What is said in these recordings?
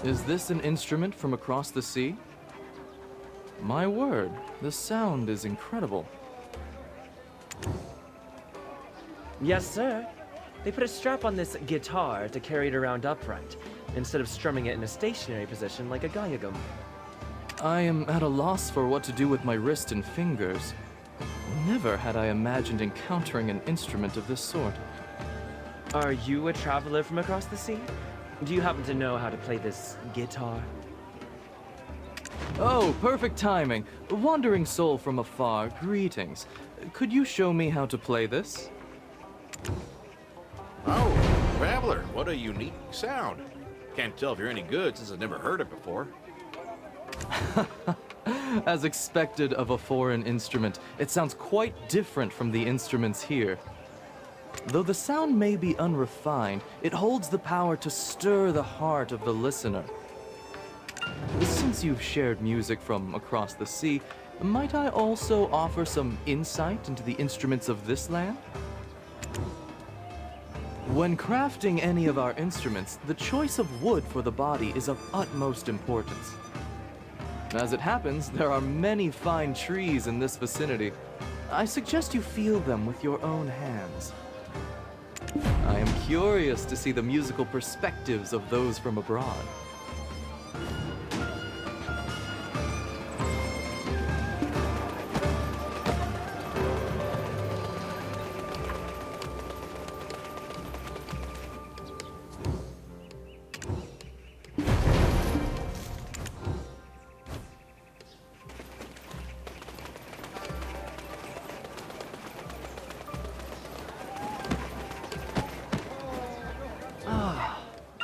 Is this an instrument from across the sea? My word, the sound is incredible. Yes, sir. They put a strap on this guitar to carry it around upright, instead of strumming it in a stationary position like a gayagum. I am at a loss for what to do with my wrist and fingers. Never had I imagined encountering an instrument of this sort. Are you a traveler from across the sea? Do you happen to know how to play this guitar? Oh, perfect timing. Wandering soul from afar, greetings. Could you show me how to play this? Oh, traveler, what a unique sound. Can't tell if you're any good since I've never heard it before. As expected of a foreign instrument, it sounds quite different from the instruments here. Though the sound may be unrefined, it holds the power to stir the heart of the listener. Since you've shared music from across the sea, might I also offer some insight into the instruments of this land? When crafting any of our instruments, the choice of wood for the body is of utmost importance. As it happens, there are many fine trees in this vicinity. I suggest you feel them with your own hands. I am curious to see the musical perspectives of those from abroad.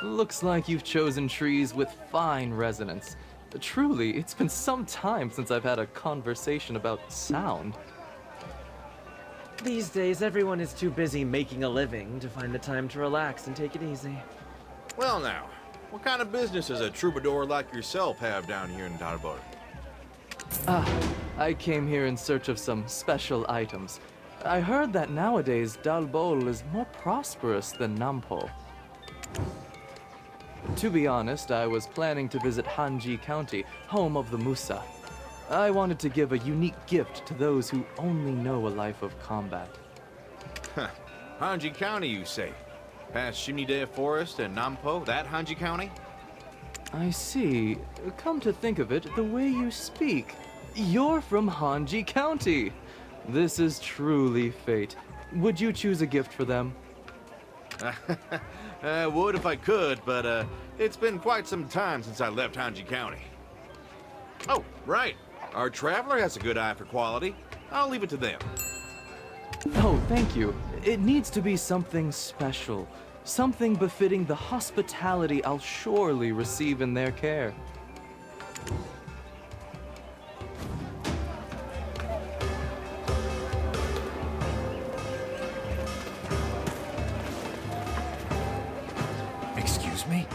Looks like you've chosen trees with fine resonance. Truly, it's been some time since I've had a conversation about sound. These days, everyone is too busy making a living to find the time to relax and take it easy. Well now, what kind of business does a troubadour like yourself have down here in Dalbor? I came here in search of some special items. I heard that nowadays Dalbol is more prosperous than Nampo. To be honest, I was planning to visit Hanji County, home of the Musa. I wanted to give a unique gift to those who only know a life of combat. Hanji County, you say? Past Shimide Forest and Nampo, that Hanji County? I see. Come to think of it, the way you speak, you're from Hanji County. This is truly fate. Would you choose a gift for them? I would if I could, but it's been quite some time since I left Hanji County. Oh, right. Our traveler has a good eye for quality. I'll leave it to them. Oh, thank you. It needs to be something special. Something befitting the hospitality I'll surely receive in their care. Excuse me?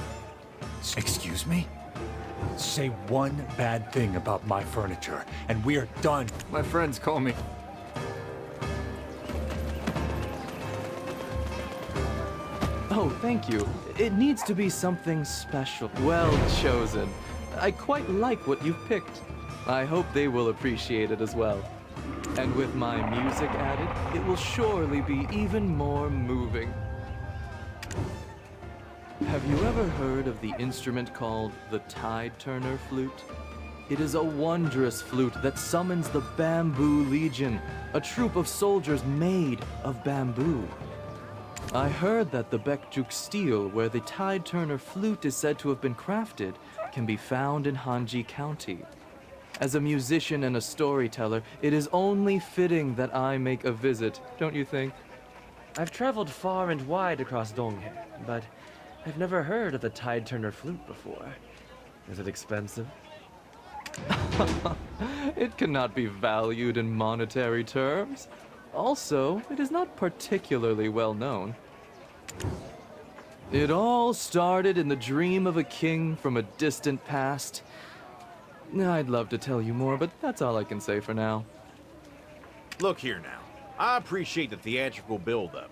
Excuse me? Say one bad thing about my furniture, and we're done. My friends call me. Oh, thank you. It needs to be something special. Well chosen. I quite like what you've picked. I hope they will appreciate it as well. And with my music added, it will surely be even more moving. Have you ever heard of the instrument called the Tide Turner flute? It is a wondrous flute that summons the Bamboo Legion, a troop of soldiers made of bamboo. I heard that the Bekjuk steel, where the Tide Turner flute is said to have been crafted, can be found in Hanji County. As a musician and a storyteller, it is only fitting that I make a visit, don't you think? I've traveled far and wide across Donghe, but I've never heard of the Tide Turner flute before. Is it expensive? It cannot be valued in monetary terms. Also, it is not particularly well known. It all started in the dream of a king from a distant past. I'd love to tell you more, but that's all I can say for now. Look here now. I appreciate the theatrical build-up.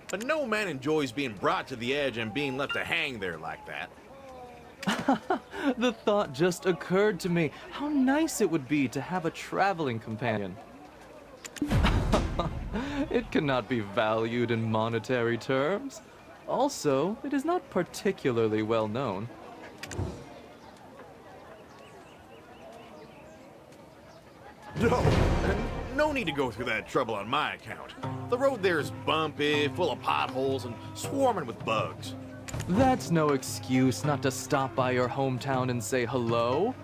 But no man enjoys being brought to the edge and being left to hang there like that. The thought just occurred to me. How nice it would be to have a traveling companion. It cannot be valued in monetary terms. Also, it is not particularly well known. No, and no need to go through that trouble on my account. The road there is bumpy, full of potholes, and swarming with bugs. That's no excuse not to stop by your hometown and say hello.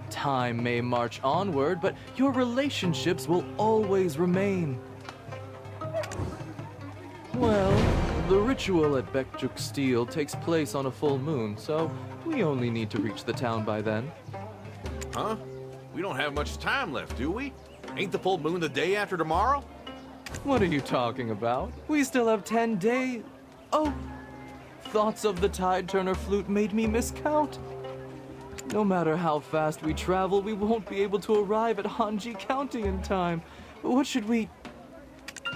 Time may march onward, but your relationships will always remain. Well, the ritual at Bekjuk Steel takes place on a full moon, so we only need to reach the town by then. Huh? We don't have much time left, do we? Ain't the full moon the day after tomorrow? What are you talking about? We still have 10 days. Oh, thoughts of the Tide Turner flute made me miscount. No matter how fast we travel, we won't be able to arrive at Hanji County in time. What should we...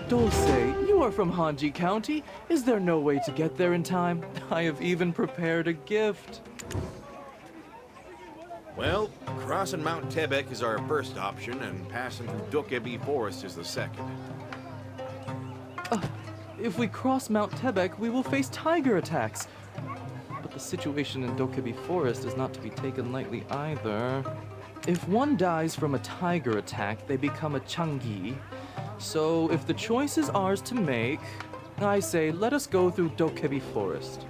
Dulce, you are from Hanji County. Is there no way to get there in time? I have even prepared a gift. Well, crossing Mount Tebek is our first option, and passing through Dokebi Forest is the second. If we cross Mount Tebek, we will face tiger attacks. But the situation in Dokebi Forest is not to be taken lightly either. If one dies from a tiger attack, they become a Changi. So if the choice is ours to make, I say let us go through Dokebi Forest.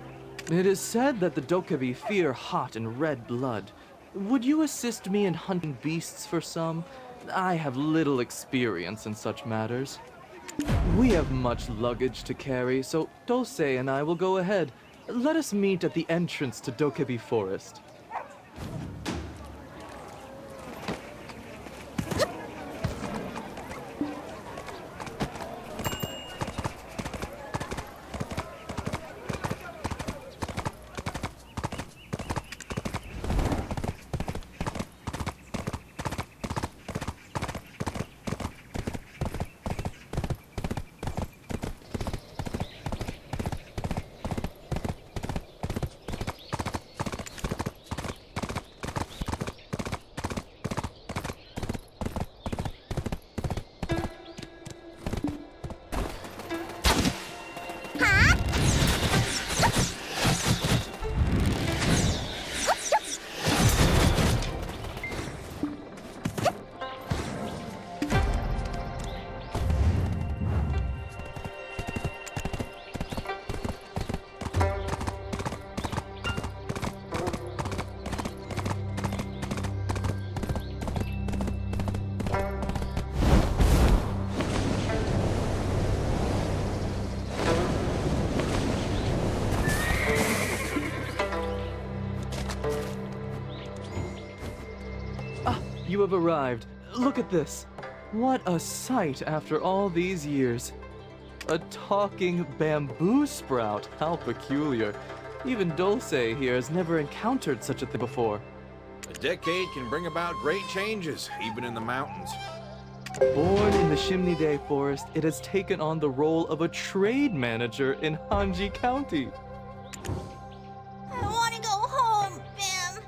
It is said that the Dokebi fear hot and red blood. Would you assist me in hunting beasts for some? I have little experience in such matters. We have much luggage to carry, so Dulce and I will go ahead. Let us meet at the entrance to Dokebi Forest. You have arrived. Look at this. What a sight after all these years. A talking bamboo sprout. How peculiar. Even Dulce here has never encountered such a thing before. A decade can bring about great changes, even in the mountains. Born in the Shimnide Forest, it has taken on the role of a trade manager in Hanji County. I want to go home, Bam.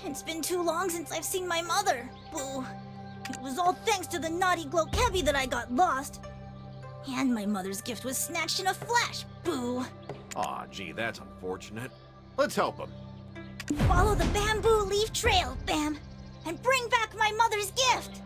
It's been too long since I've seen my mother. Boo. It was all thanks to the naughty Glokebi that I got lost. And my mother's gift was snatched in a flash. Boo. Aw, gee, that's unfortunate. Let's help him. Follow the bamboo leaf trail, Bam, and bring back my mother's gift.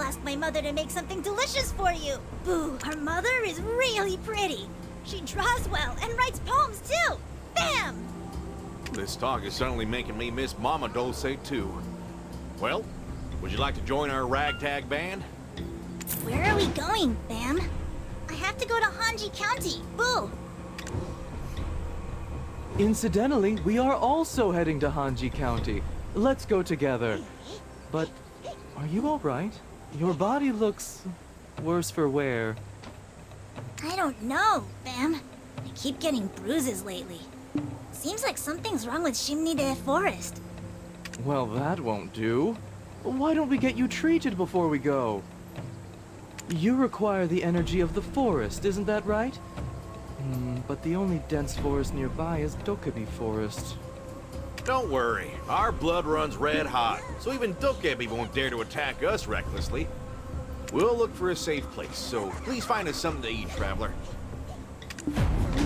I'll ask my mother to make something delicious for you. Boo, our mother is really pretty. She draws well and writes poems too. Bam! This talk is suddenly making me miss Mama Dulce too. Well, would you like to join our ragtag band? Where are we going, Bam? I have to go to Hanji County. Boo! Incidentally, we are also heading to Hanji County. Let's go together. But are you all right? Your body looks worse for wear. I don't know, Bam. I keep getting bruises lately. Seems like something's wrong with Shimnide Forest. Well, that won't do. Why don't we get you treated before we go? You require the energy of the forest, isn't that right? But the only dense forest nearby is Dokkaebi Forest. Don't worry, our blood runs red hot, so even Dokkaebi won't dare to attack us recklessly. We'll look for a safe place, so please find us something to eat, traveler.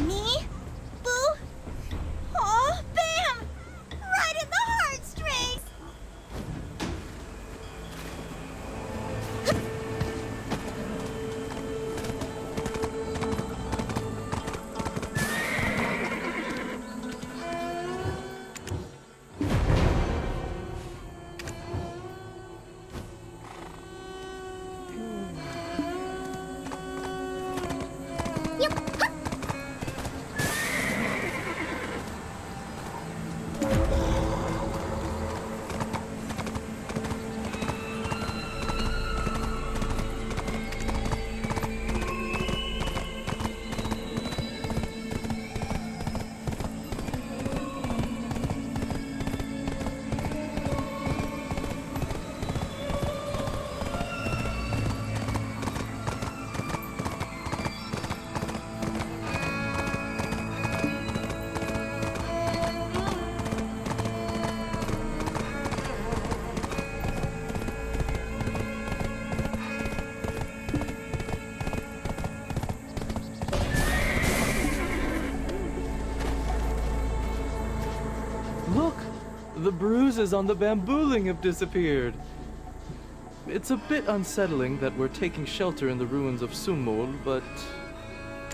Me? Boo? Oh, Bam! Right in the heartstrings! Look! The bruises on the bambooling have disappeared. It's a bit unsettling that we're taking shelter in the ruins of Sumul, but...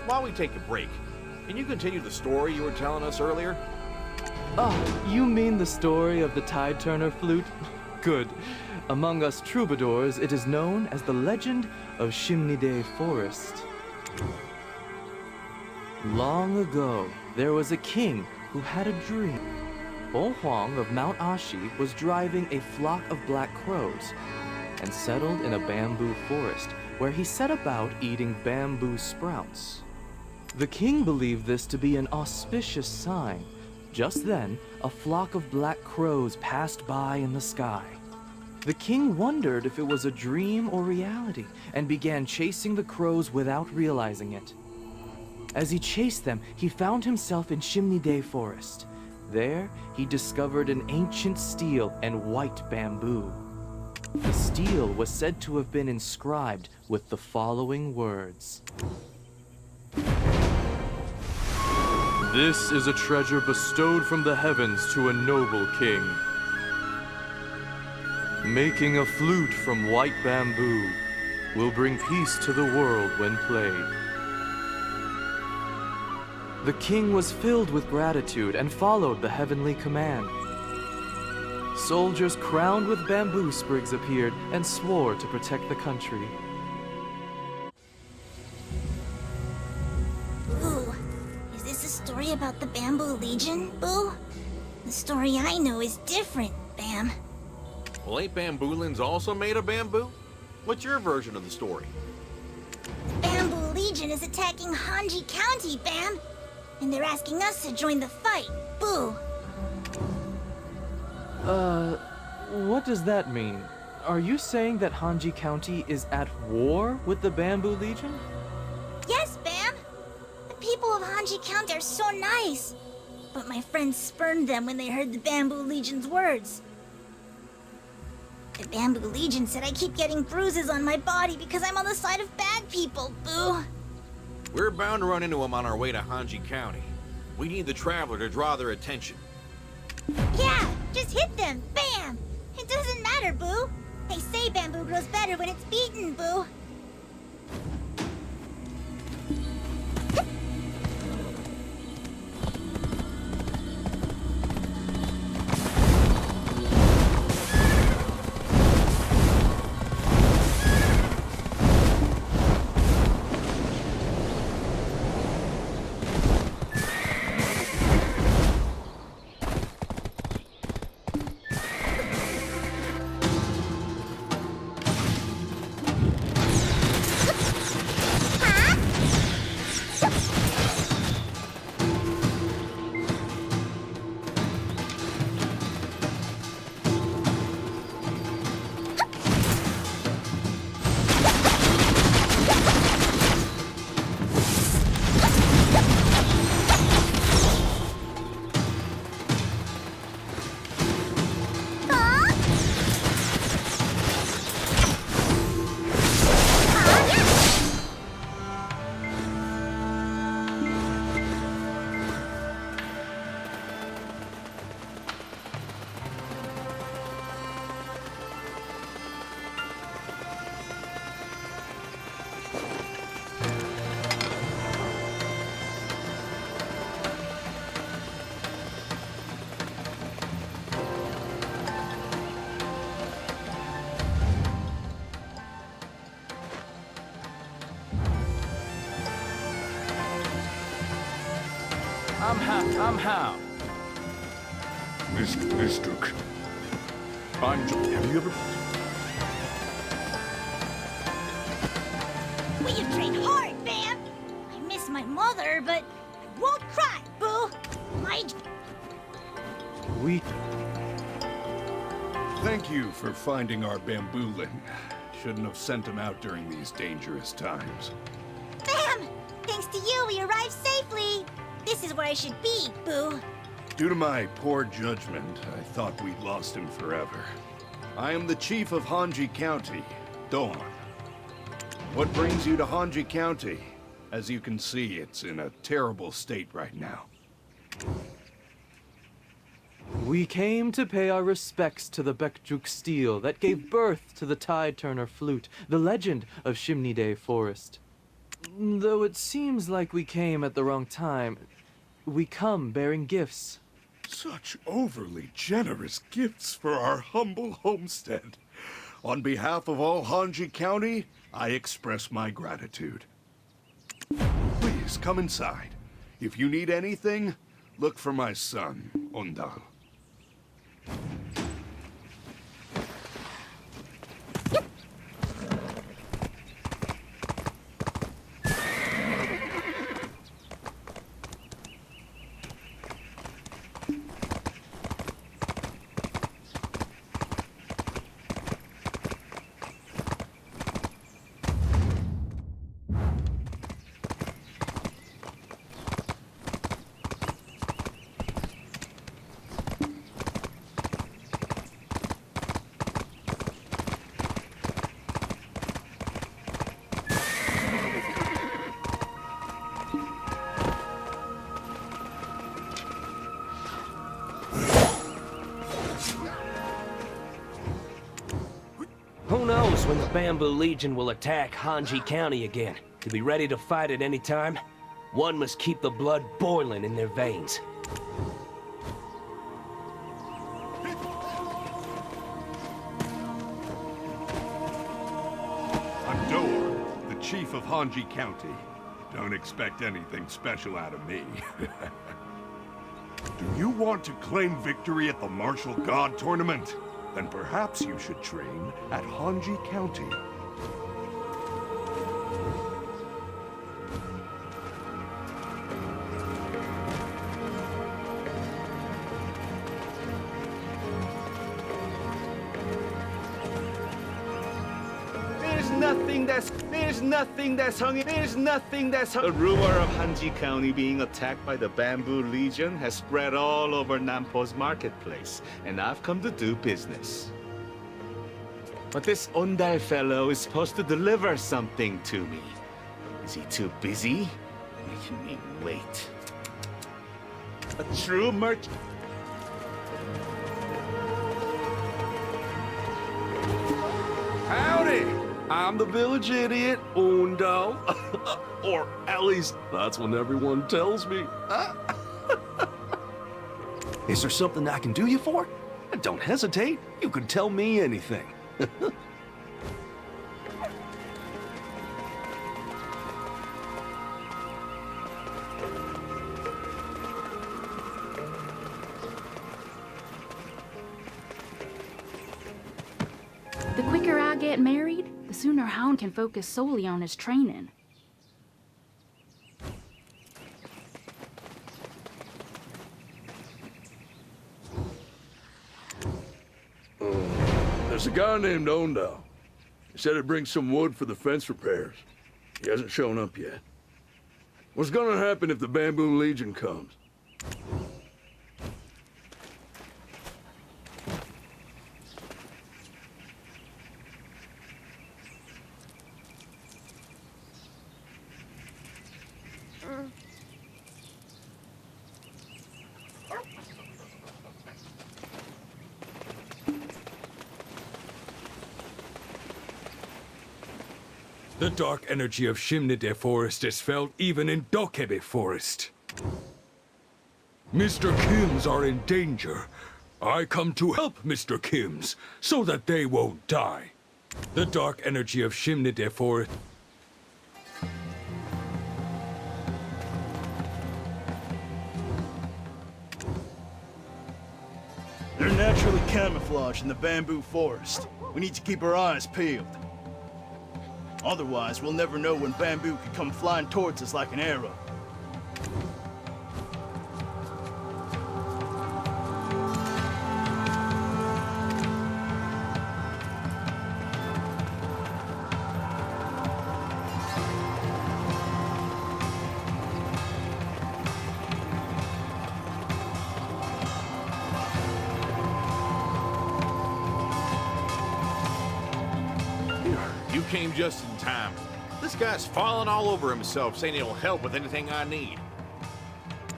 While we take a break, can you continue the story you were telling us earlier? Ah, you mean the story of the Tide Turner flute? Good. Among us troubadours, it is known as the legend of Shimnide Forest. Long ago, there was a king who had a dream. Bo Huang of Mount Ashi was driving a flock of black crows and settled in a bamboo forest where he set about eating bamboo sprouts. The king believed this to be an auspicious sign. Just then, a flock of black crows passed by in the sky. The king wondered if it was a dream or reality and began chasing the crows without realizing it. As he chased them, he found himself in Shimnide Forest. There, he discovered an ancient stele and white bamboo. The stele was said to have been inscribed with the following words. This is a treasure bestowed from the heavens to a noble king. Making a flute from white bamboo will bring peace to the world when played. The king was filled with gratitude and followed the heavenly command. Soldiers crowned with bamboo sprigs appeared and swore to protect the country. Boo, is this a story about the Bamboo Legion, Boo? The story I know is different, Bam. Well, ain't Bamboolins also made of bamboo? What's your version of the story? The Bamboo Legion is attacking Hanji County, Bam! And they're asking us to join the fight, Boo! What does that mean? Are you saying that Hanji County is at war with the Bamboo Legion? Yes, Bam! The people of Hanji County are so nice! But my friends spurned them when they heard the Bamboo Legion's words. The Bamboo Legion said I keep getting bruises on my body because I'm on the side of bad people, Boo! We're bound to run into them on our way to Hanji County. We need the traveler to draw their attention. Yeah, just hit them! Bam! It doesn't matter, Boo! They say bamboo grows better when it's beaten, Boo. I'm Hao. Mr. Have you ever... We have trained hard, Bam! I miss my mother, but I won't cry, Boo! We... Thank you for finding our bambooling. Shouldn't have sent him out during these dangerous times. Bam! Thanks to you, we arrived safely! This is where I should be, Boo. Due to my poor judgment, I thought we'd lost him forever. I am the chief of Hanji County, Doan. What brings you to Hanji County? As you can see, it's in a terrible state right now. We came to pay our respects to the Bekjuk steel that gave birth to the Tide Turner flute, the legend of Shimnide Forest. Though it seems like we came at the wrong time, we come bearing gifts. Such overly generous gifts for our humble homestead. On behalf of all Hanji County, I express my gratitude. Please, come inside. If you need anything, look for my son, Ondal. Who knows when the Bamboo Legion will attack Hanji County again? To be ready to fight at any time, one must keep the blood boiling in their veins. I'm Doan, the chief of Hanji County. Don't expect anything special out of me. Do you want to claim victory at the Martial God Tournament? Then perhaps you should train at Hanji County. The rumor of Hanji County being attacked by the Bamboo Legion has spread all over Nampo's marketplace, and I've come to do business. But this Ondal fellow is supposed to deliver something to me. Is he too busy? Making me wait. A true merchant. I'm the village idiot, Undo. Or at least that's what everyone tells me. Is there something I can do you for? Don't hesitate. You can tell me anything. The quicker I get married, the sooner Hound can focus solely on his training. There's a guy named Ondal. He said he'd bring some wood for the fence repairs. He hasn't shown up yet. What's gonna happen if the Bamboo Legion comes? The dark energy of Shimnide Forest is felt even in Dokebe Forest. Mr. Kims are in danger. I come to help Mr. Kims so that they won't die. The dark energy of Shimnide Forest. They're naturally camouflaged in the bamboo forest. We need to keep our eyes peeled. Otherwise, we'll never know when bamboo could come flying towards us like an arrow. You came just in time. This guy's falling all over himself, saying he'll help with anything I need.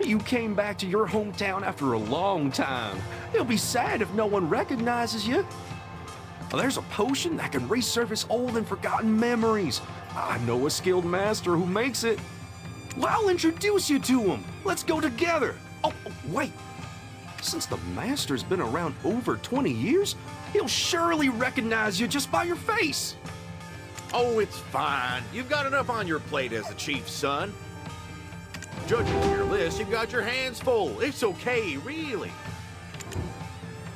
You came back to your hometown after a long time. It'll be sad if no one recognizes you. Well, there's a potion that can resurface old and forgotten memories. I know a skilled master who makes it. Well, I'll introduce you to him. Let's go together. Oh, wait. Since the master's been around over 20 years, he'll surely recognize you just by your face. Oh, it's fine. You've got enough on your plate as the chief's son. Judging from your list, you've got your hands full. It's okay, really.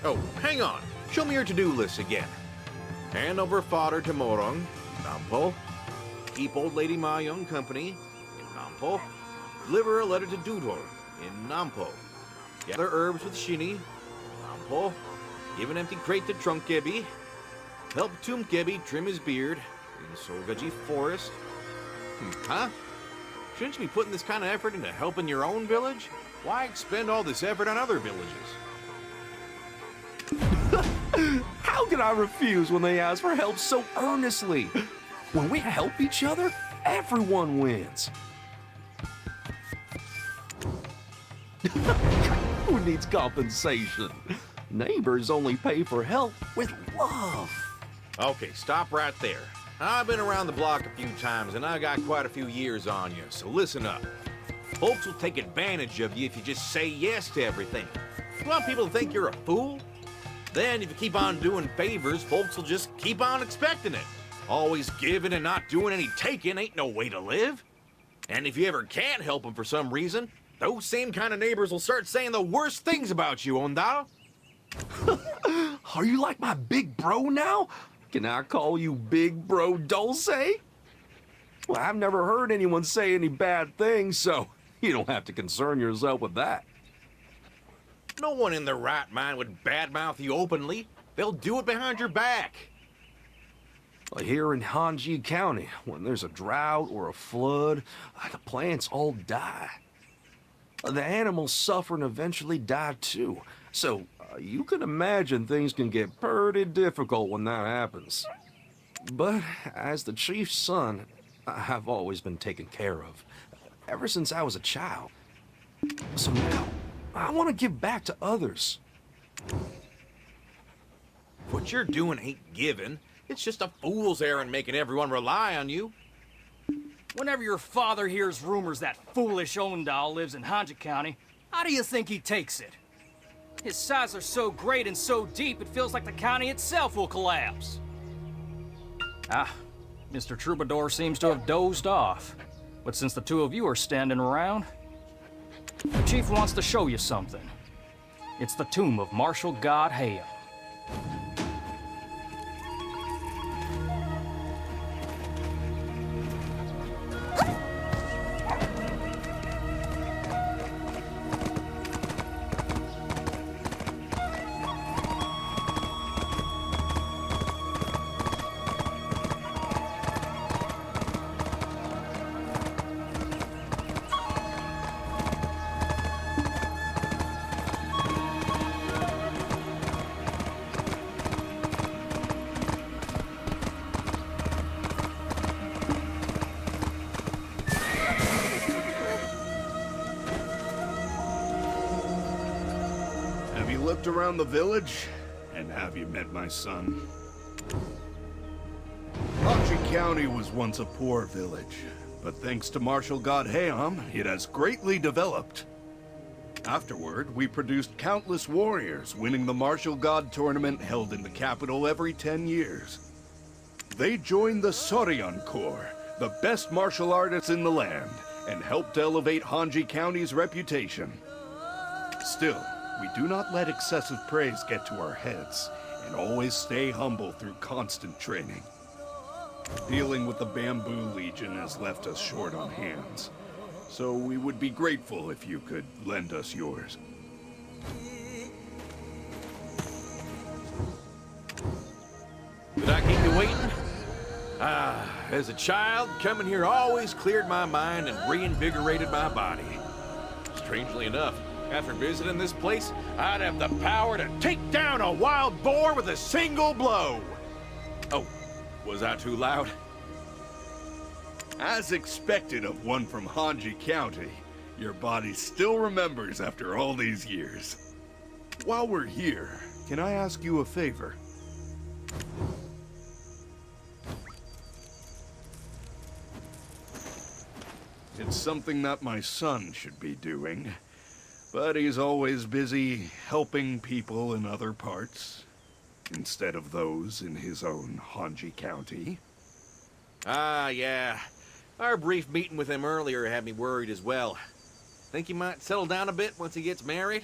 Oh, hang on. Show me your to-do list again. Hand over fodder to Morong, Nampo. Keep old Lady Ma Young company, in Nampo. Deliver a letter to Dudor, in Nampo. Gather herbs with Shini, Nampo. Give an empty crate to Trunk Gebi. Help Tum Gebi trim his beard, in Sogaji Forest. Huh? Shouldn't you be putting this kind of effort into helping your own village? Why expend all this effort on other villages? How can I refuse when they ask for help so earnestly? When we help each other, everyone wins. Who needs compensation? Neighbors only pay for help with love. Okay, stop right there. I've been around the block a few times, and I got quite a few years on you, so listen up. Folks will take advantage of you if you just say yes to everything. You want people to think you're a fool? Then, if you keep on doing favors, folks will just keep on expecting it. Always giving and not doing any taking ain't no way to live. And if you ever can't help them for some reason, those same kind of neighbors will start saying the worst things about you, Ondao. Are you like my big bro now? Can I call you Big Bro Dulce? Well, I've never heard anyone say any bad things, so you don't have to concern yourself with that. No one in their right mind would badmouth you openly. They'll do it behind your back. Well, here in Hanji County, when there's a drought or a flood, the plants all die. The animals suffer and eventually die too. So you can imagine things can get pretty difficult when that happens. But as the chief's son, I've always been taken care of, ever since I was a child. So now, I want to give back to others. What you're doing ain't giving, It's just a fool's errand making everyone rely on you. Whenever your father hears rumors that foolish Ondal lives in Hanji County, how do you think he takes it? His sighs are so great and so deep, it feels like the county itself will collapse. Ah, Mr. Troubadour seems to have dozed off. But since the two of you are standing around, the chief wants to show you something. It's the tomb of Martial God Hayam. Have you looked around the village? And have you met my son? Hanji County was once a poor village, but thanks to Martial God Hayam, it has greatly developed. Afterward, we produced countless warriors, winning the Martial God tournament held in the capital every 10 years. They joined the Soryan Corps, the best martial artists in the land, and helped elevate Hanji County's reputation. Still, we do not let excessive praise get to our heads, and always stay humble through constant training. Dealing with the Bamboo Legion has left us short on hands, so we would be grateful if you could lend us yours. Did I keep you waiting? As a child, coming here always cleared my mind and reinvigorated my body. Strangely enough, after visiting this place, I'd have the power to take down a wild boar with a single blow. Oh, was I too loud? As expected of one from Hanji County, your body still remembers after all these years. While we're here, can I ask you a favor? It's something that my son should be doing, but he's always busy helping people in other parts, instead of those in his own Hanji County. Yeah. Our brief meeting with him earlier had me worried as well. Think he might settle down a bit once he gets married?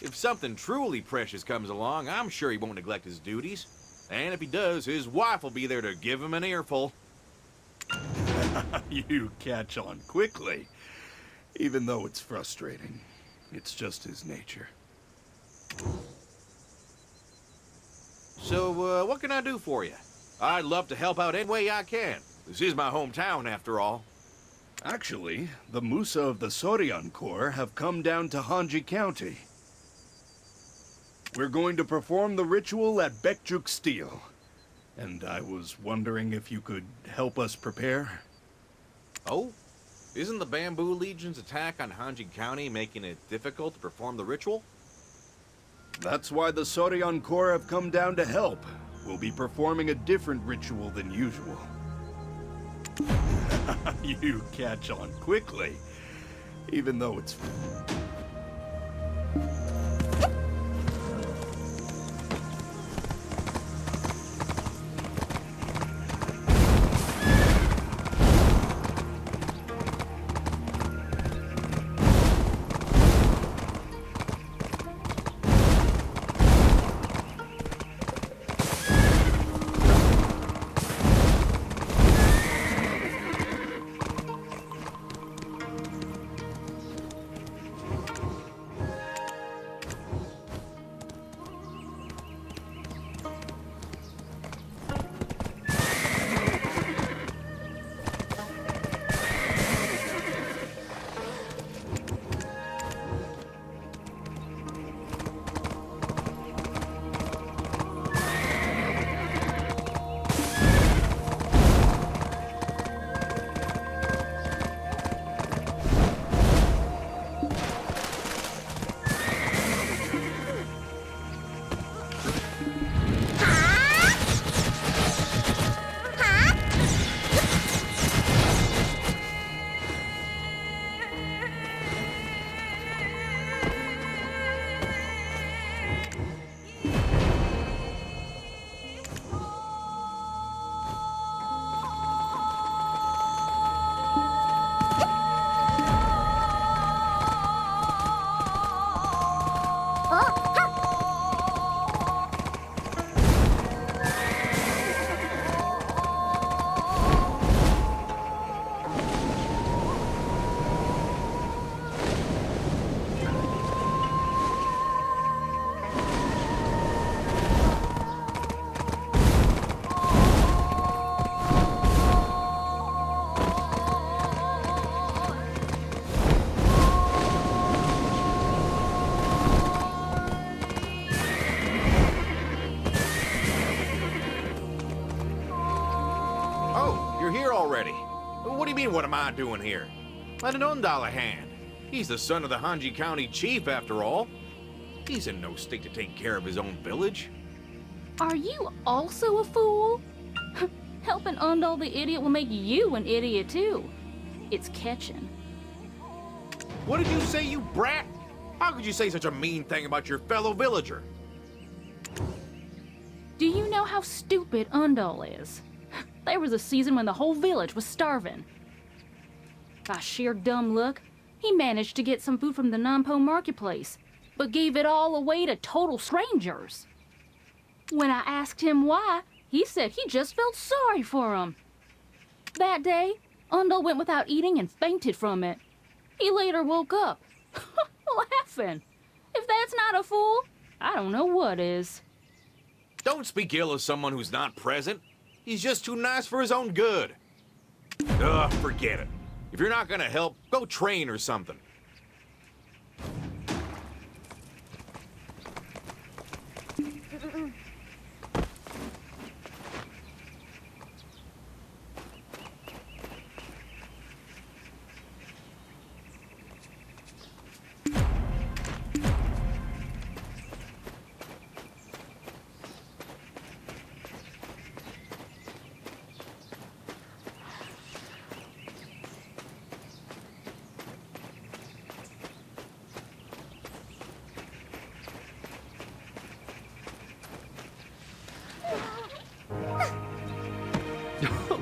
If something truly precious comes along, I'm sure he won't neglect his duties. And if he does, his wife will be there to give him an earful. You catch on quickly, even though it's frustrating. It's just his nature. So, what can I do for you? I'd love to help out any way I can. This is my hometown, after all. Actually, the Musa of the Soryan Corps have come down to Hanji County. We're going to perform the ritual at Bekjuk Steel. And I was wondering if you could help us prepare? Oh? Isn't the Bamboo Legion's attack on Hanji County making it difficult to perform the ritual? That's why the Soryan Corps have come down to help. We'll be performing a different ritual than usual. You catch on quickly, even though it's... Oh, you're here already. What do you mean, what am I doing here? Let an Undal a hand. He's the son of the Hanji County chief, after all. He's in no state to take care of his own village. Are you also a fool? Helping Undal the idiot will make you an idiot too. It's catching. What did you say, you brat? How could you say such a mean thing about your fellow villager? Do you know how stupid Undal is? There was a season when the whole village was starving. By sheer dumb luck, he managed to get some food from the Nampo marketplace, but gave it all away to total strangers. When I asked him why, he said he just felt sorry for him. That day, Undal went without eating and fainted from it. He later woke up, laughing. If that's not a fool, I don't know what is. Don't speak ill of someone who's not present. He's just too nice for his own good. Ugh, forget it. If you're not gonna help, go train or something.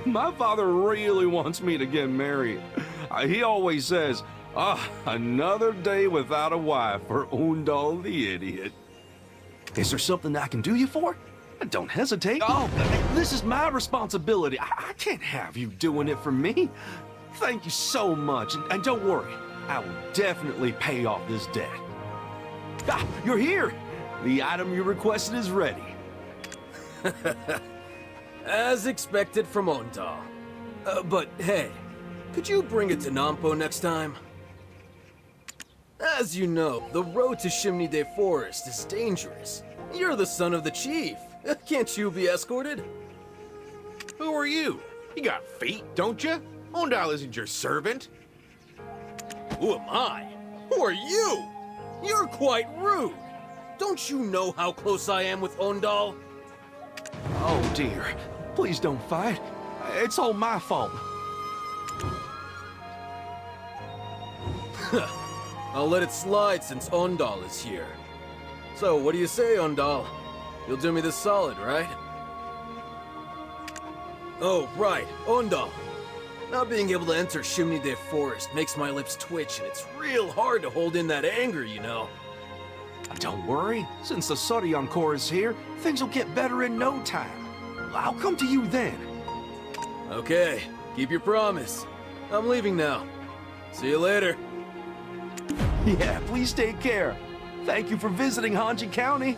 My father really wants me to get married. He always says, another day without a wife for Undal the idiot. Is there something I can do you for? Don't hesitate. Oh, this is my responsibility. I can't have you doing it for me. Thank you so much, and don't worry. I will definitely pay off this debt. You're here. The item you requested is ready. As expected from Undal. But hey, could you bring it to Nampo next time? As you know, the road to Chimney Day Forest is dangerous. You're the son of the chief. Can't you be escorted? Who are you? You got feet, don't you? Undal isn't your servant. Who am I? Who are you? You're quite rude. Don't you know how close I am with Undal? Oh dear. Please don't fight. It's all my fault. I'll let it slide since Undal is here. So, what do you say, Undal? You'll do me this solid, right? Oh, right, Undal. Not being able to enter Chimney Day Forest makes my lips twitch, and it's real hard to hold in that anger, you know. Don't worry. Since the Sodion Corps is here, things will get better in no time. I'll come to you then. Okay, keep your promise. I'm leaving now. See you later. Yeah, please take care. Thank you for visiting Hanji County.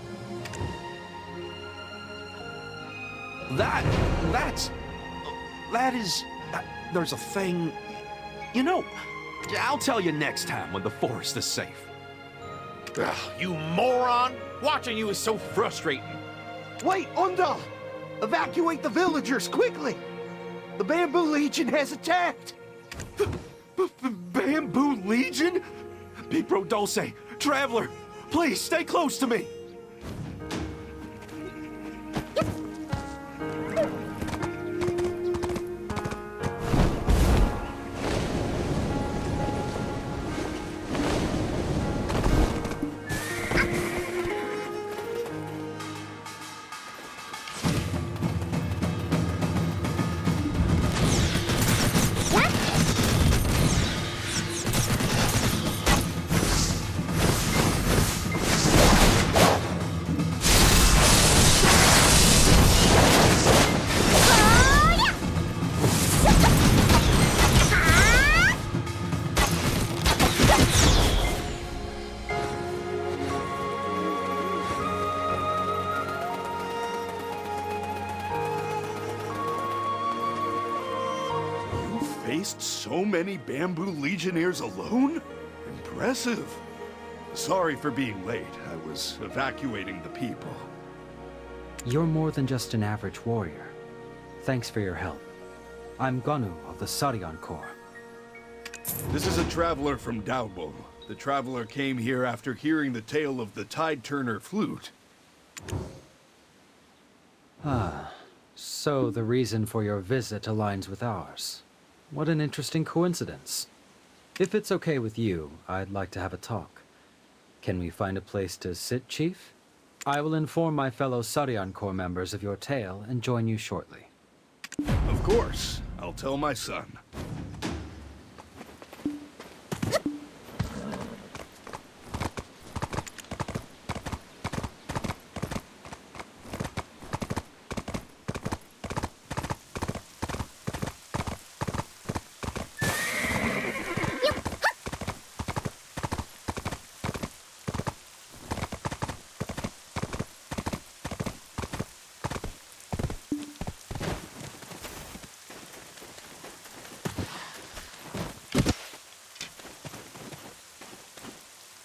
There's a thing... You know, I'll tell you next time when the forest is safe. Ugh, you moron! Watching you is so frustrating. Wait, Undal! Evacuate the villagers, quickly! The Bamboo Legion has attacked! Bamboo Legion? Pipro Dulce, Traveler, please stay close to me! Faced so many Bamboo Legionnaires alone? Impressive. Sorry for being late. I was evacuating the people. You're more than just an average warrior. Thanks for your help. I'm Gonu of the Saryan Corps. This is a traveler from Daobol. The traveler came here after hearing the tale of the Tide Turner flute. Ah, so the reason for your visit aligns with ours. What an interesting coincidence. If it's okay with you, I'd like to have a talk. Can we find a place to sit, Chief? I will inform my fellow Saryan Corps members of your tale and join you shortly. Of course. I'll tell my son.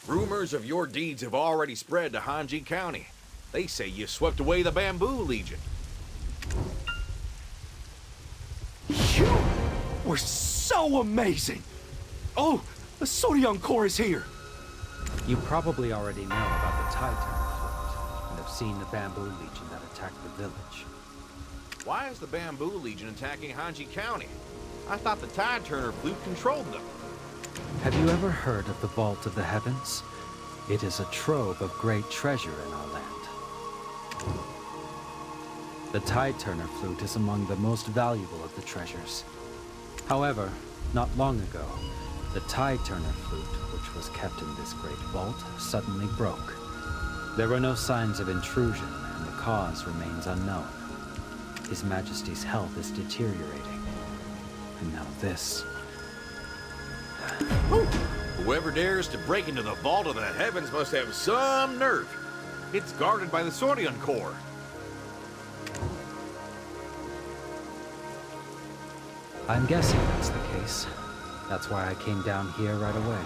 Rumors of your deeds have already spread to Hanji County. They say you swept away the Bamboo Legion. You were so amazing! Oh, the Saryan Corps is here! You probably already know about the Tide Turner flute, and have seen the Bamboo Legion that attacked the village. Why is the Bamboo Legion attacking Hanji County? I thought the Tide Turner flute controlled them. Have you ever heard of the Vault of the Heavens? It is a trove of great treasure in our land. The Tide Turner flute is among the most valuable of the treasures. However, not long ago, the Tide Turner flute, which was kept in this great vault, suddenly broke. There were no signs of intrusion, and the cause remains unknown. His Majesty's health is deteriorating. And now this. Whoever dares to break into the Vault of the Heavens must have some nerve. It's guarded by the Saryan Corps. I'm guessing that's the case. That's why I came down here right away.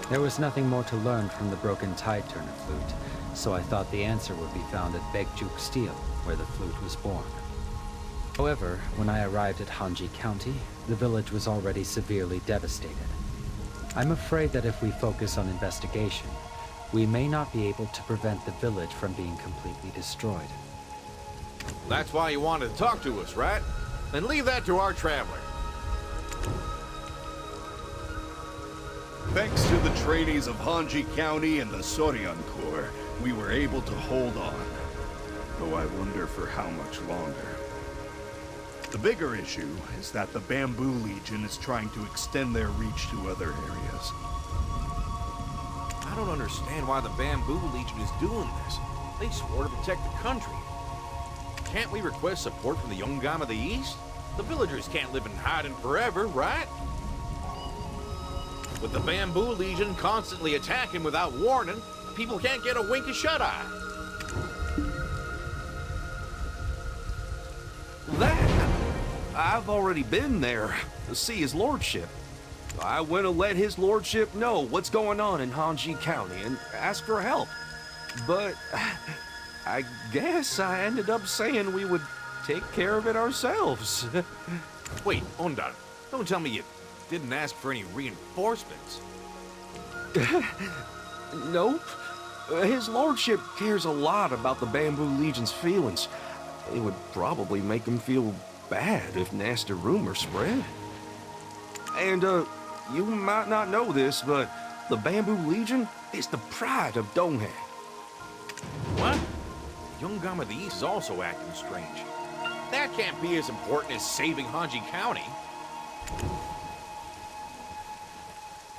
There was nothing more to learn from the broken Tide Turner flute, so I thought the answer would be found at Baekjuk Steel, where the flute was born. However, when I arrived at Hanji County, the village was already severely devastated. I'm afraid that if we focus on investigation, we may not be able to prevent the village from being completely destroyed. That's why you wanted to talk to us, right? Then leave that to our traveler. Thanks to the trainees of Hanji County and the Saryan Corps, we were able to hold on. Though I wonder for how much longer. The bigger issue is that the Bamboo Legion is trying to extend their reach to other areas. I don't understand why the Bamboo Legion is doing this. They swore to protect the country. Can't we request support from the Yongam of the East? The villagers can't live in hiding forever, right? With the Bamboo Legion constantly attacking without warning, people can't get a wink of shut-eye. I've already been there to see his lordship. I went to let his lordship know what's going on in Hanji County and ask for help. But I guess I ended up saying we would take care of it ourselves. Wait, Ondan, don't tell me you didn't ask for any reinforcements. Nope. His lordship cares a lot about the Bamboo Legion's feelings. It would probably make him feel bad if nasty rumors spread. And, you might not know this, but the Bamboo Legion is the pride of Donghae. What? The Yongam of the East is also acting strange. That can't be as important as saving Hanji County.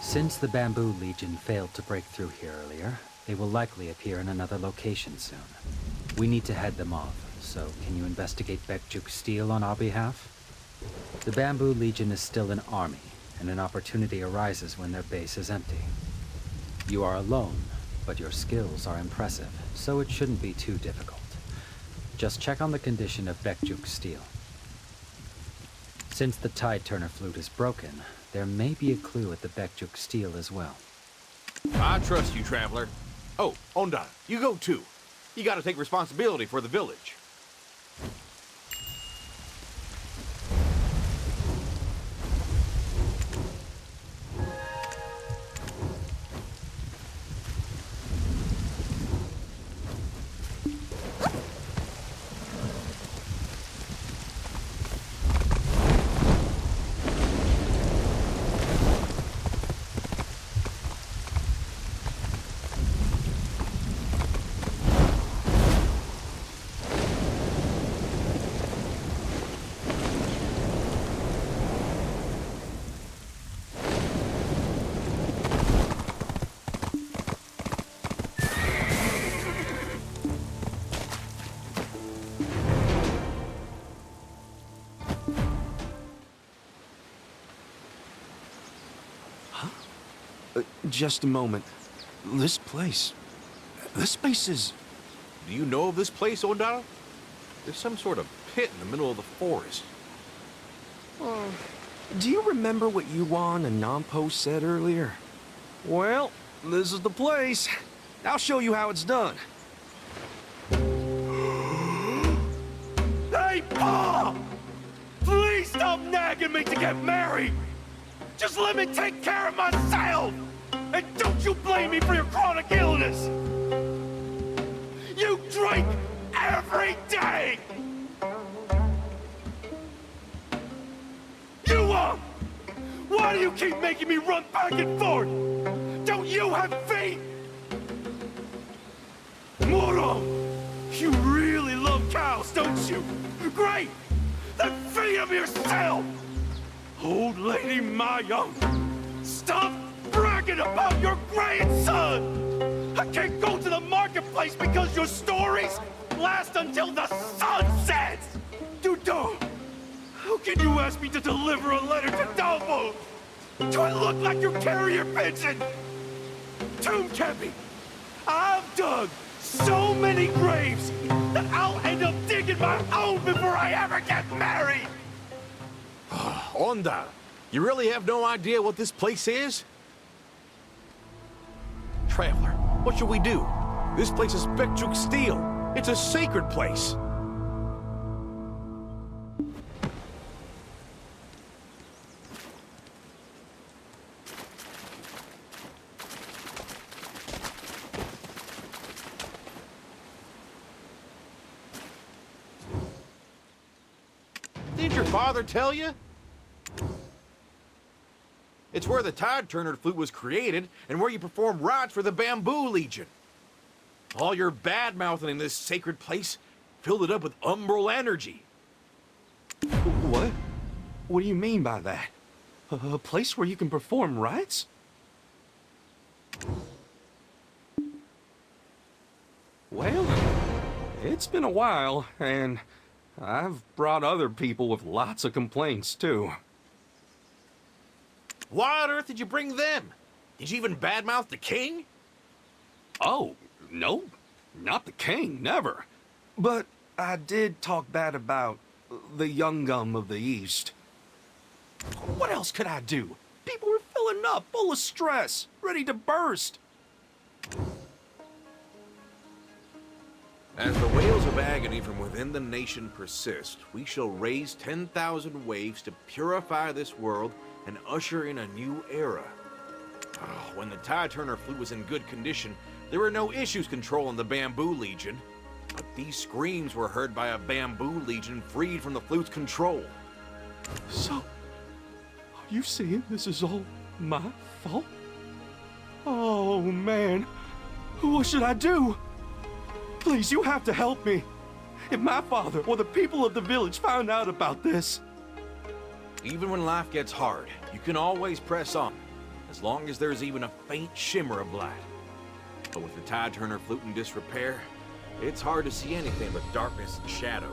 Since the Bamboo Legion failed to break through here earlier, they will likely appear in another location soon. We need to head them off, so can you investigate Baekjuk Steel on our behalf? The Bamboo Legion is still an army, and an opportunity arises when their base is empty. You are alone, but your skills are impressive, so it shouldn't be too difficult. Just check on the condition of Baekjuk Steel. Since the Tide Turner flute is broken, there may be a clue at the Baekjuk Steel as well. I trust you, Traveler. Oh, Ondan, you go too. You gotta take responsibility for the village. Just a moment. This place is... Do you know of this place, Ondal? There's some sort of pit in the middle of the forest. Do you remember what Yuan and Nampo said earlier? Well, this is the place. I'll show you how it's done. Hey, Pa! Please stop nagging me to get married! Just let me take care of myself! And don't you blame me for your chronic illness! You drink every day! Why do you keep making me run back and forth? Don't you have feet? Moro, you really love cows, don't you? Great! Then feed them yourself! Old Lady Mayung, stop bragging about your grandson! I can't go to the marketplace because your stories last until the sun sets! Dudo, how can you ask me to deliver a letter to Dalvo? Do I look like your carrier pigeon? Tomb Cappy, I've dug so many graves that I'll end up digging my own before I ever get married! Ondal, you really have no idea what this place is? Traveler, what should we do? This place is Bekjuk Steel. It's a sacred place. Did your father tell you? It's where the Tide Turner flute was created and where you perform rites for the Bamboo Legion. All your bad-mouthing in this sacred place filled it up with umbral energy. What? What do you mean by that? A place where you can perform rites? Well, it's been a while, and I've brought other people with lots of complaints, too. Why on earth did you bring them? Did you even badmouth the king? Oh, no, not the king, never. But I did talk bad about the Youngum of the East. What else could I do? People were filling up, full of stress, ready to burst. As the wails of agony from within the nation persist, we shall raise 10,000 waves to purify this world and usher in a new era. When the Tide Turner flute was in good condition, there were no issues controlling the Bamboo Legion. But these screams were heard by a Bamboo Legion freed from the flute's control. So, are you saying this is all my fault? Oh, man. What should I do? Please, you have to help me. If my father or the people of the village found out about this... Even when life gets hard, you can always press on, as long as there's even a faint shimmer of light. But with the Tide Turner flute in disrepair, it's hard to see anything but darkness and shadow.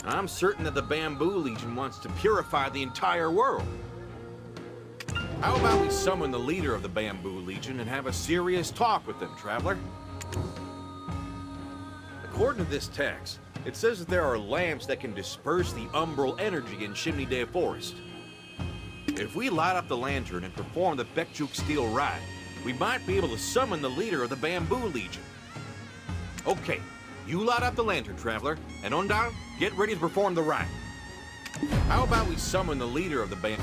I'm certain that the Bamboo Legion wants to purify the entire world. How about we summon the leader of the Bamboo Legion and have a serious talk with them, Traveler? According to this text, it says that there are lamps that can disperse the umbral energy in Chimney Day Forest. If we light up the lantern and perform the Bekjuk Steel rite, we might be able to summon the leader of the Bamboo Legion. Okay, you light up the lantern, Traveler, and Ondal, get ready to perform the rite. How about we summon the leader of the Bamboo...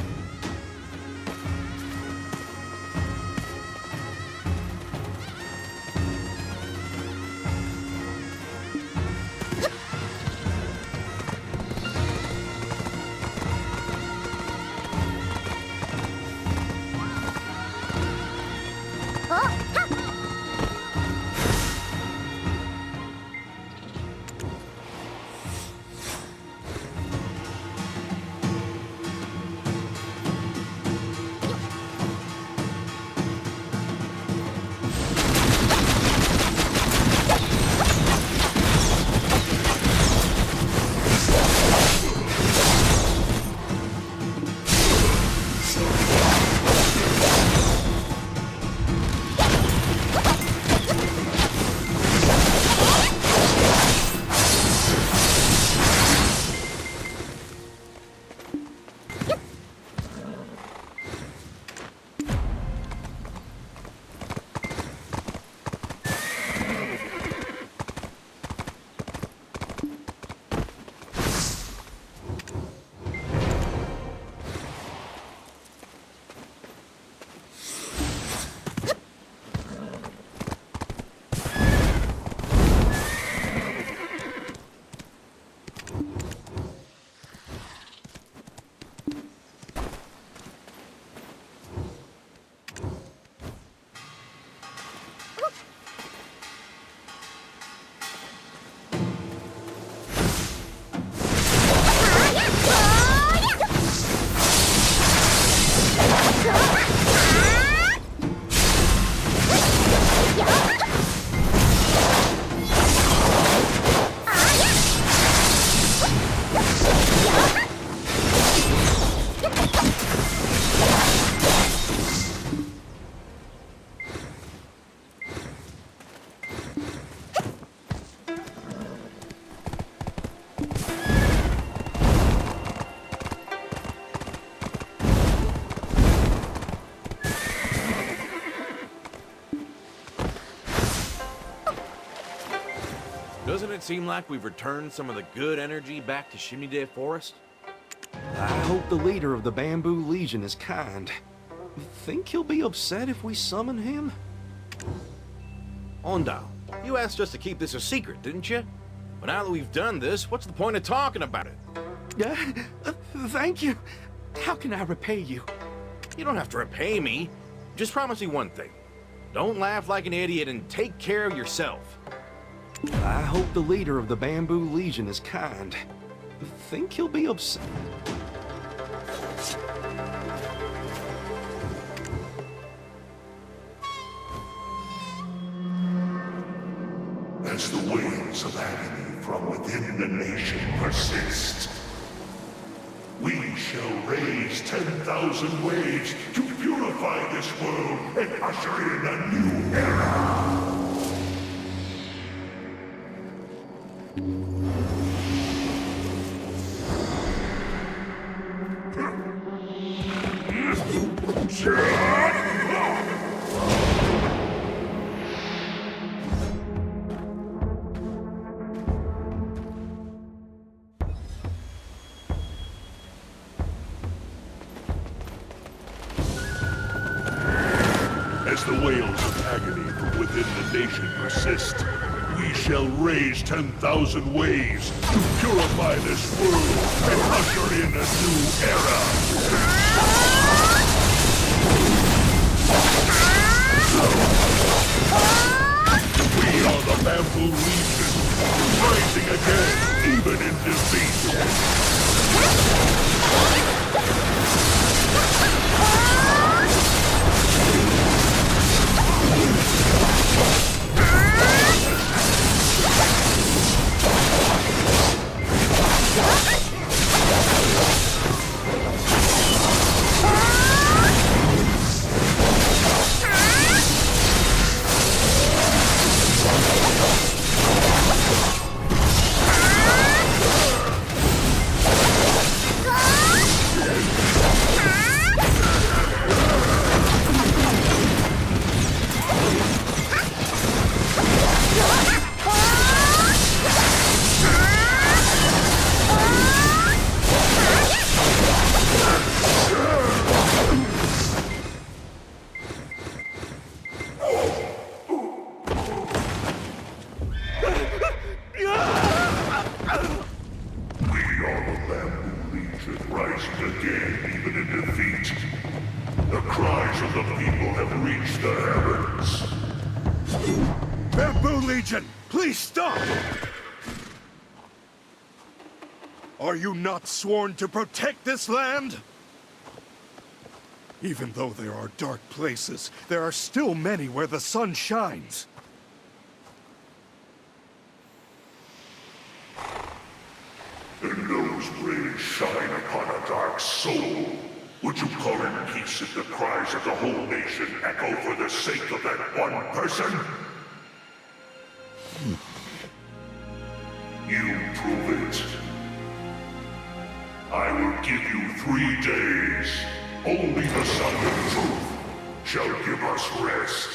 Doesn't it seem like we've returned some of the good energy back to Shimide Forest? I hope the leader of the Bamboo Legion is kind. Think he'll be upset if we summon him? Ondal, you asked us to keep this a secret, didn't you? But now that we've done this, what's the point of talking about it? Thank you. How can I repay you? You don't have to repay me. Just promise me one thing. Don't laugh like an idiot and take care of yourself. I hope the leader of the Bamboo Legion is kind. Think he'll be upset. As the waves of agony from within the nation persist, we shall raise 10,000 waves to purify this world and usher in a new era. As the wails of agony from within the nation persist, we shall raise 10,000 waves to purify this world and usher in a new era. We are the Bamboo Legion, rising again, even in defeat. Please stop! Are you not sworn to protect this land? Even though there are dark places, there are still many where the sun shines. And those rays shine upon a dark soul. Would you call in peace if the cries of the whole nation echo for the sake of that one person? You prove it. I will give you 3 days. Only the Sun of Truth shall give us rest.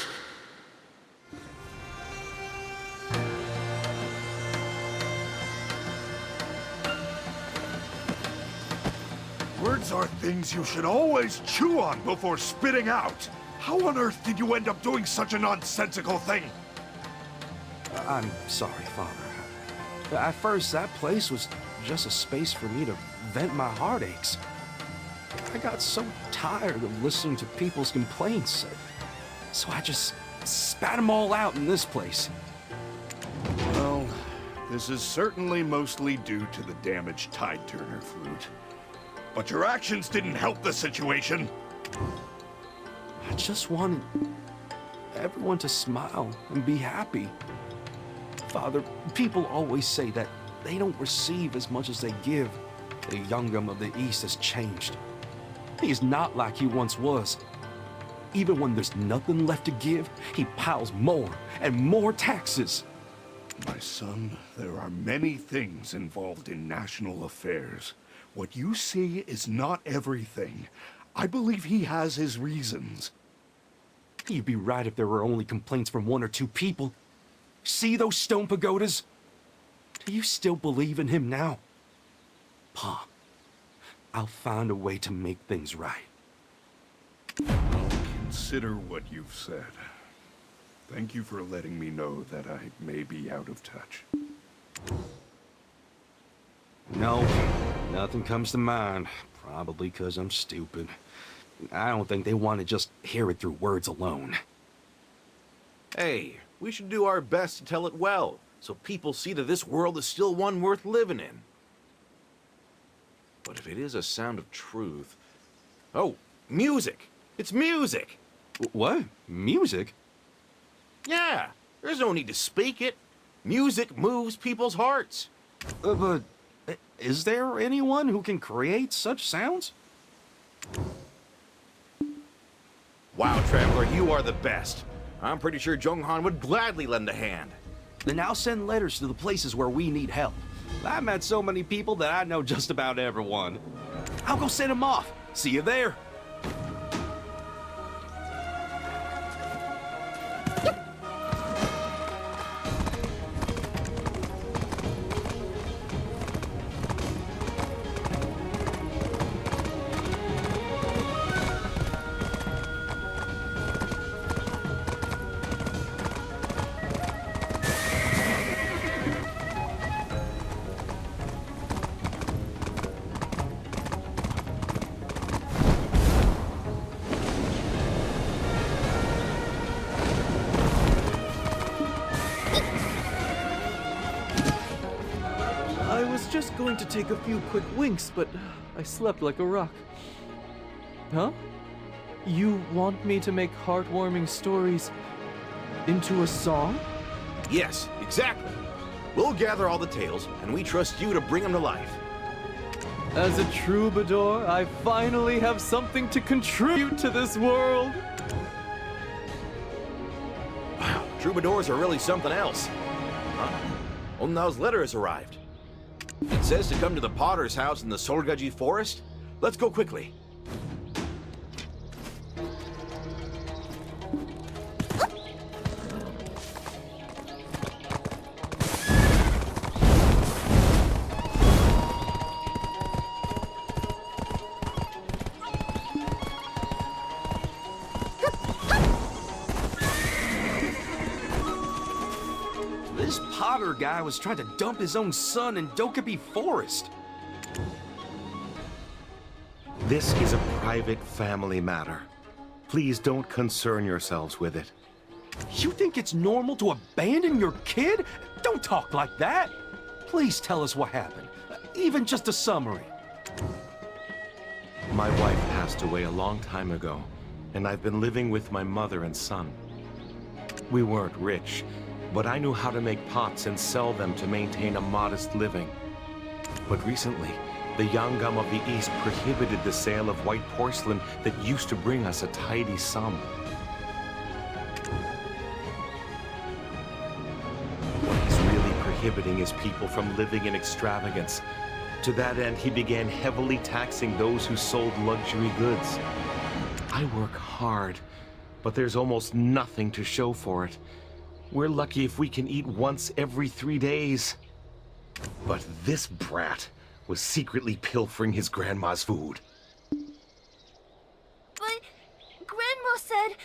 Words are things you should always chew on before spitting out. How on earth did you end up doing such a nonsensical thing? I'm sorry, Father. At first, that place was just a space for me to vent my heartaches. I got so tired of listening to people's complaints, so I just spat them all out in this place. Well, this is certainly mostly due to the damaged Tide Turner flute. But your actions didn't help the situation. I just wanted everyone to smile and be happy. Father, people always say that they don't receive as much as they give. The Youngum of the East has changed. He is not like he once was. Even when there's nothing left to give, he piles more and more taxes. My son, there are many things involved in national affairs. What you see is not everything. I believe he has his reasons. You'd be right if there were only complaints from 1 or 2 people. See those stone pagodas? You still believe in him now? Pa, I'll find a way to make things right. I'll consider what you've said. Thank you for letting me know that I may be out of touch. No, nothing comes to mind. Probably because I'm stupid. I don't think they want to just hear it through words alone. Hey, we should do our best to tell it well, so people see that this world is still one worth living in. But if it is a sound of truth... Oh, music! It's music! What? Music? Yeah, there's no need to speak it. Music moves people's hearts. But is there anyone who can create such sounds? Wow, Traveler, you are the best. I'm pretty sure Jonghan would gladly lend a hand. Then I'll send letters to the places where we need help. I've met so many people that I know just about everyone. I'll go send them off. See you there. I was just going to take a few quick winks, but I slept like a rock. Huh? You want me to make heartwarming stories into a song? Yes, exactly. We'll gather all the tales, and we trust you to bring them to life. As a troubadour, I finally have something to contribute to this world. Wow, troubadours are really something else. Huh? Ondal's letter has arrived. It says to come to the Potter's house in the Solgaji forest. Let's go quickly. This Potter guy was trying to dump his own son in Dokkaebi Forest. This is a private family matter. Please don't concern yourselves with it. You think it's normal to abandon your kid? Don't talk like that. Please tell us what happened. Even just a summary. My wife passed away a long time ago, and I've been living with my mother and son. We weren't rich, but I knew how to make pots and sell them to maintain a modest living. But recently, the Yangam of the East prohibited the sale of white porcelain that used to bring us a tidy sum. What he's really prohibiting is people from living in extravagance. To that end, he began heavily taxing those who sold luxury goods. I work hard, but there's almost nothing to show for it. We're lucky if we can eat once every 3 days. But this brat was secretly pilfering his grandma's food. But Grandma said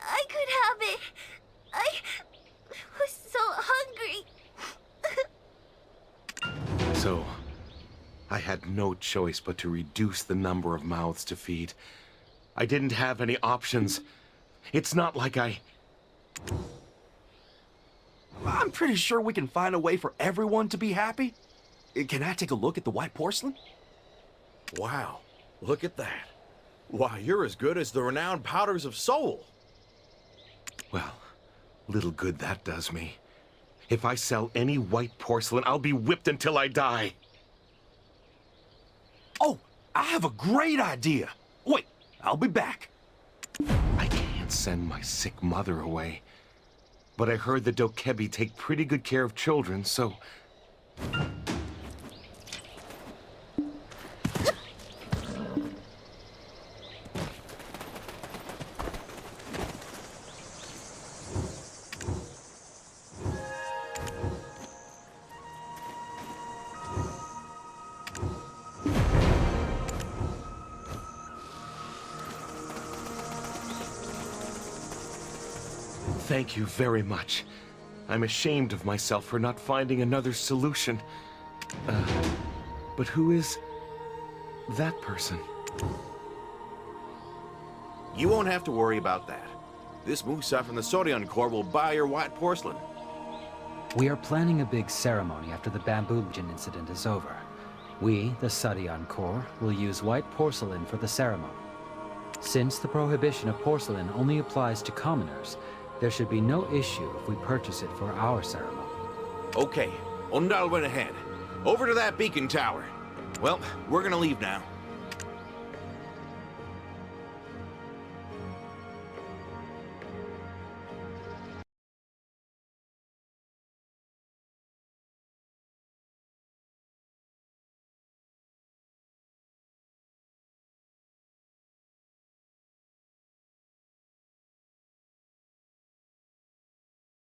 I could have it. I was so hungry. So, I had no choice but to reduce the number of mouths to feed. I didn't have any options. It's not like I'm pretty sure we can find a way for everyone to be happy. Can I take a look at the white porcelain? Wow, look at that. Why, you're as good as the renowned Powders of Soul. Well, little good that does me. If I sell any white porcelain, I'll be whipped until I die. Oh, I have a great idea. Wait, I'll be back. I can't send my sick mother away. But I heard the Dokkaebi take pretty good care of children, so... Thank you very much. I'm ashamed of myself for not finding another solution. But who is that person? You won't have to worry about that. This Musa from the Sorion Corps will buy your white porcelain. We are planning a big ceremony after the Bamboo Legion incident is over. We, the Sorion Corps, will use white porcelain for the ceremony. Since the prohibition of porcelain only applies to commoners, there should be no issue if we purchase it for our ceremony. Okay, Ondal went ahead. Over to that beacon tower. Well, we're gonna leave now.